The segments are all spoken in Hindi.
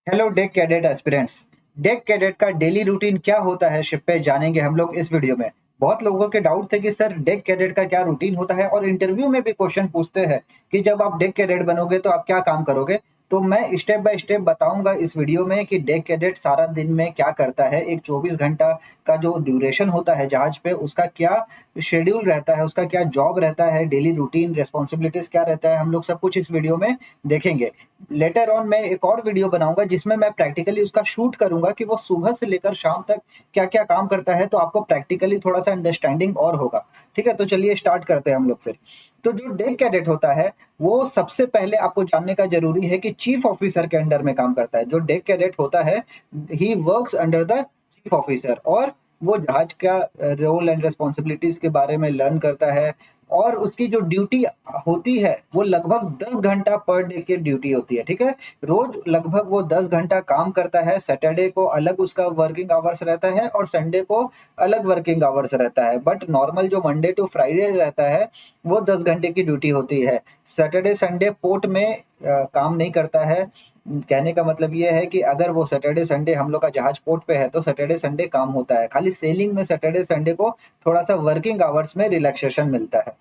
Hello deck cadet aspirants. Deck cadet का डेली रूटीन क्या होता है शिप पे जानेंगे हम लोग इस वीडियो में। बहुत लोगों के डाउट थे कि सर डेक कैडेट का क्या रूटीन होता है, और इंटरव्यू में भी क्वेश्चन पूछते हैं कि जब आप डेक कैडेट बनोगे तो आप क्या काम करोगे। तो मैं स्टेप बाय स्टेप बताऊंगा इस वीडियो में कि डेक कैडेट सारा दिन में क्या करता है, एक 24 घंटा का जो ड्यूरेशन होता है जहाज पे उसका क्या शेड्यूल रहता है, उसका क्या जॉब रहता है, डेली रूटीन रिस्पॉन्सिबिलिटीज क्या रहता है, हम लोग सब कुछ इस वीडियो में देखेंगे। लेटर ऑन मैं एक और वीडियो बनाऊंगा जिसमें मैं प्रैक्टिकली उसका शूट करूंगा कि वो सुबह से लेकर शाम तक क्या क्या काम करता है, तो आपको प्रैक्टिकली थोड़ा सा अंडरस्टैंडिंग और होगा। ठीक है, तो चलिए स्टार्ट करते हैं हम लोग फिर। तो जो डेक कैडेट होता है वो सबसे पहले आपको जानने का जरूरी है कि चीफ ऑफिसर के अंडर में काम करता है। जो डेक कैडेट होता है he works under the chief officer, और वो जहाज का रोल एंड रिस्पॉन्सिबिलिटीज के बारे में लर्न करता है। और उसकी जो ड्यूटी होती है वो लगभग 10 घंटा पर डे की ड्यूटी होती है। ठीक है, रोज लगभग वो 10 घंटा काम करता है। सैटरडे को अलग उसका वर्किंग आवर्स रहता है और संडे को अलग वर्किंग आवर्स रहता है, बट नॉर्मल जो मंडे टू फ्राइडे रहता है वो 10 घंटे की ड्यूटी होती है। सैटरडे संडे पोर्ट में काम नहीं करता है। कहने का मतलब ये है कि अगर वो सैटरडे संडे हम लोग का जहाज पोर्ट पे है तो सैटरडे संडे काम होता है। खाली सेलिंग में सैटरडे संडे को थोड़ा सा वर्किंग आवर्स में रिलैक्सेशन मिलता है।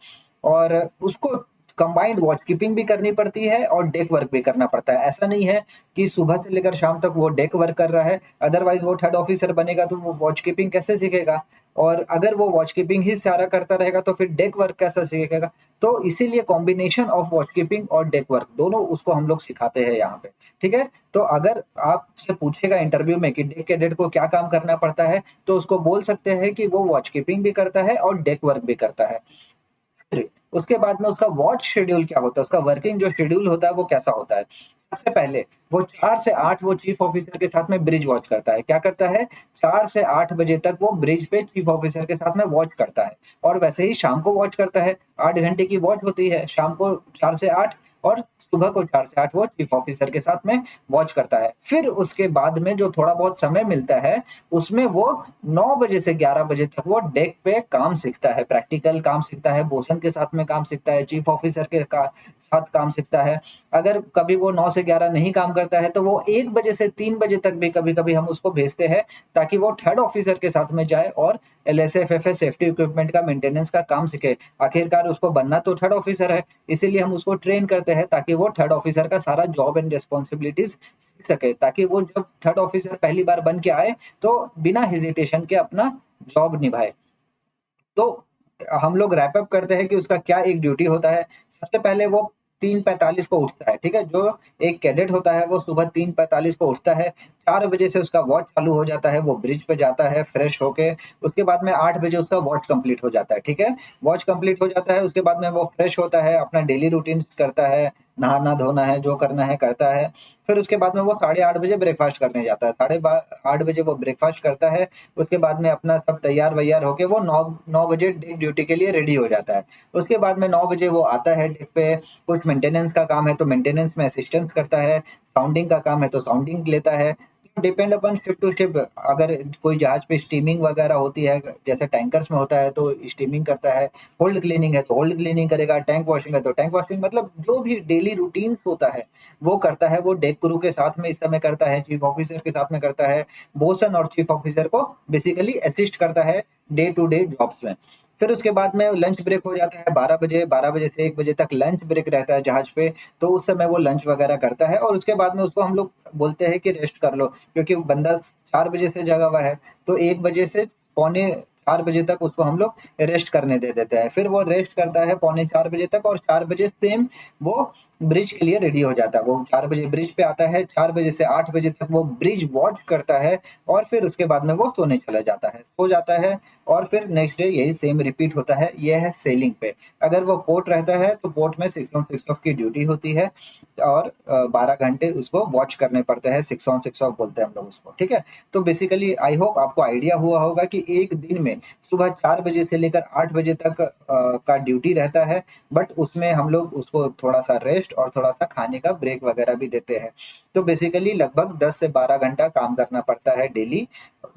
और उसको कंबाइंड वॉच कीपिंग भी करनी पड़ती है और डेक वर्क भी करना पड़ता है। ऐसा नहीं है कि सुबह से लेकर शाम तक वो डेक वर्क कर रहा है, अदरवाइज वो थर्ड ऑफिसर बनेगा तो वो वॉच कीपिंग कैसे सीखेगा। और अगर वो वॉच कीपिंग ही सारा करता रहेगा तो फिर डेक वर्क कैसे सीखेगा। तो इसीलिए कॉम्बिनेशन ऑफ वॉच कीपिंग और डेक वर्क दोनों उसको हम लोग सिखाते हैं यहाँ पे। ठीक है, तो अगर आपसे पूछेगा इंटरव्यू में कि डेक कैडेट को क्या काम करना पड़ता है, तो उसको बोल सकते हैं कि वो वॉच कीपिंग भी करता है और डेक वर्क भी करता है। फिर उसके बाद में उसका वॉच शेड्यूल क्या होता है, उसका वर्किंग जो शेड्यूल होता है वो कैसा होता है। सबसे पहले वो 4 से 8 वो चीफ ऑफिसर के साथ में ब्रिज वॉच करता है। क्या करता है, 4 से 8 बजे तक वो ब्रिज पे चीफ ऑफिसर के साथ में वॉच करता है। और वैसे ही शाम को वॉच करता है, 8 घंटे की वॉच होती है शाम को 4 से 8, और सुबह को 4 से 8 वो चीफ ऑफिसर के साथ में वॉच करता है। फिर उसके बाद में जो थोड़ा बहुत समय मिलता है उसमें वो 9 बजे से 11 बजे तक वो डेक पे काम सीखता है, प्रैक्टिकल काम सीखता है, बोसन के साथ में काम सीखता है, चीफ ऑफिसर के साथ काम सीखता है। अगर कभी वो 9 से 11 नहीं काम करता है तो वो 1 बजे से 3 बजे तक भी कभी कभी हम उसको भेजते हैं, ताकि वो थर्ड ऑफिसर के साथ में जाए और LSFFS सेफ्टी इक्विपमेंट का मेंटेनेंस का काम सीखे। आखिरकार उसको बनना तो थर्ड ऑफिसर है, इसीलिए हम उसको ट्रेन करते हैं ताकि वो थर्ड ऑफिसर का सारा जॉब एंड रिस्पॉन्सिबिलिटीज सीख सके, ताकि वो जब थर्ड ऑफिसर पहली बार बन के आए तो बिना हेजिटेशन के अपना जॉब निभाए। तो हम लोग रैप अप करते हैं कि उसका क्या एक ड्यूटी होता है। सबसे पहले वो 3:45 को उठता है। ठीक है, जो एक कैडेट होता है वो सुबह 3:45 को उठता है। 4 बजे से उसका वॉच चालू हो जाता है, वो ब्रिज पे जाता है फ्रेश होके। उसके बाद में 8 बजे उसका वॉच कंप्लीट हो जाता है। ठीक है, वॉच कंप्लीट हो जाता है, उसके बाद में वो फ्रेश होता है, अपना डेली रूटीन करता है, नहाना धोना है जो करना है करता है। फिर उसके बाद में वो 8:30 बजे ब्रेकफास्ट करने जाता है, 8:30 बजे वो ब्रेकफास्ट करता है। उसके बाद में अपना सब तैयार वैयार होके वो 9 9 बजे डे ड्यूटी के लिए रेडी हो जाता है। उसके बाद में 9 बजे वो आता है डेक पे। कुछ मेंटेनेंस का काम है तो मेंटेनेंस में असिस्टेंस करता है, साउंडिंग का काम है तो साउंडिंग लेता है। Depend upon ship to ship, अगर कोई जहाज पे स्टीमिंग वगैरह होती है जैसे टैंकर्स में होता है तो स्टीमिंग करता है, होल्ड क्लीनिंग है तो होल्ड क्लीनिंग करेगा, टैंक वॉशिंग है तो टैंक वॉशिंग, मतलब जो भी डेली रूटीन होता है वो करता है। वो डेक क्रू के साथ में इस समय करता है, चीफ ऑफिसर के साथ में करता है। बोसन और चीफ ऑफिसर को बेसिकली असिस्ट करता है डे टू डे जॉब्स में। फिर उसके बाद में लंच ब्रेक हो जाता है 12 बजे, 12 बजे से 1 बजे तक लंच ब्रेक रहता है जहाज पे। तो उस समय वो लंच वगैरह करता है और उसके बाद में उसको हम लोग बोलते हैं कि रेस्ट कर लो, क्योंकि बंदा 4 बजे से जगा हुआ है। तो 1 बजे से पौने 4 बजे तक उसको हम लोग रेस्ट करने दे देते हैं। फिर वो रेस्ट करता है पौने 4 बजे तक, और 4 बजे सेम वो ब्रिज के लिए रेडी हो जाता है। वो 4 बजे ब्रिज पे आता है, 4 बजे से 8 बजे तक वो ब्रिज वॉच करता है, और फिर उसके बाद में वो सोने चला जाता है, सो जाता है। और फिर नेक्स्ट डे यही सेम रिपीट होता है। ये है सेलिंग पे। अगर वो पोर्ट रहता है तो पोर्ट में 6 ऑन 6 ऑफ की ड्यूटी होती है, और 12 घंटे उसको वॉच करने पड़ते हैं। 6 ऑन 6 ऑफ बोलते हैं हम लोग उसको। ठीक है, तो बेसिकली आई होप आपको आइडिया हुआ होगा कि एक दिन में सुबह 4 बजे से लेकर 8 बजे तक का ड्यूटी रहता है, बट उसमें हम लोग उसको थोड़ा सा रेस्ट और थोड़ा सा खाने का ब्रेक वगैरह भी देते हैं। तो बेसिकली लगभग 10 से 12 घंटा काम करना पड़ता है डेली,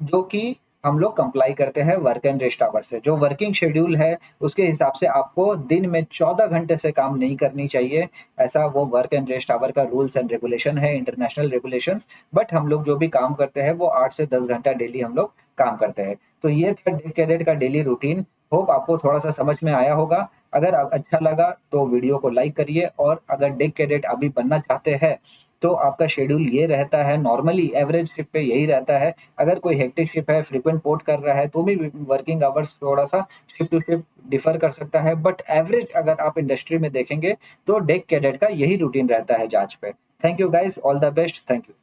जो कि हम लोग कंप्लाई करते हैं वर्क एंड रेस्ट आवर से। जो वर्किंग शेड्यूल है उसके हिसाब से आपको दिन में 14 घंटे से काम नहीं करनी चाहिए, ऐसा वो वर्क एंड रेस्ट आवर का रूल्स एंड रेगुलेशन है, इंटरनेशनल रेगुलेशंस। बट हम लोग जो भी काम करते हैं वो 8 से 10 घंटा डेली हम लोग काम करते हैं। तो ये था डे कैडेट का डेली रूटीन। होप आपको थोड़ा-सा समझ में आया होगा। अगर अच्छा लगा तो वीडियो को लाइक करिए, और अगर डे कैडेट अभी बनना चाहते हैं तो आपका शेड्यूल ये रहता है, नॉर्मली एवरेज शिफ्ट पे यही रहता है। अगर कोई हेक्टिक शिफ्ट है, फ्रीक्वेंट पोर्ट कर रहा है तो भी वर्किंग आवर्स थोड़ा-सा शिफ्ट टू शिफ्ट डिफर कर सकता है, बट एवरेज अगर आप इंडस्ट्री में देखेंगे तो डे कैडेट का यही रूटीन रहता है जाँच पे। Thank you guys, all the best, thank you.